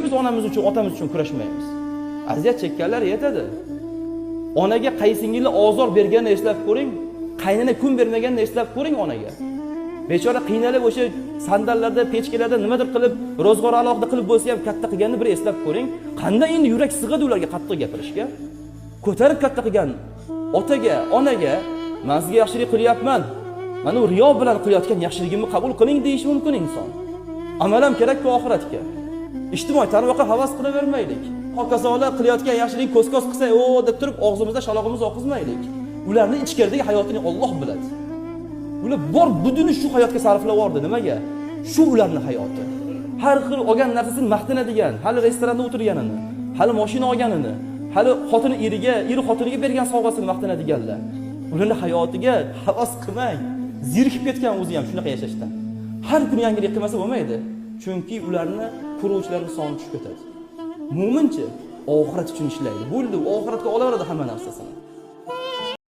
Biz onamiz uchun, otamiz uchun kurashmaymiz. Aziyat chekkanlar yetadi. Onaga qaysingizlar ozor berganini eslab ko'ring, qaynana kun bermaganini eslab ko'ring onaga. Bechora qiynalib o'sha sandallarda, pechkalarda nimadir qilib, ro'zg'or alohida qilib bo'lsa ham katta qilganini bir eslab ko'ring. Qanday endi yurak sig'adi ularga qattiq gapirishga? Ko'tarib katta qilgan otaga, onaga men sizga yaxshilik qilyapman. Mana u riyo bilan qilayotgan yaxshiligimni qabul qiling deyish mumkin inson. Amalam kerak-ku oxiratga. Ijtimoiy tarmoqqa havas qilavermaylik. Hokazolar qilayotgan yaxshilik ko'z-ko'z qilsa, "O" deb turib og'zimizda shalog'imizni oqizmaylik. Ularning ichkaridagi hayotini Alloh biladi. Ular bor budini shu hayotga sarflab yubordi. Nimaga? Shu ularning hayoti. Har xil olgan narsasini maqtanadigan, hali restoranda o'tirganini, hali mashina olganini, hali xotini eriga, eri xotiniga bergan sovg'asini maqtanadiganlar. Ularning hayotiga havas qilmang. Zerikib ketgan o'zi ham shunaqa yashashdan. Har kuni yangilik qilmasa bo'lmaydi. Chunki ularni quruvchilarning soni tushib ketadi. Mo'minchi oxirat uchun ishlaydi. Bo'ldi, oxiratga olaveradi hamma narsasini.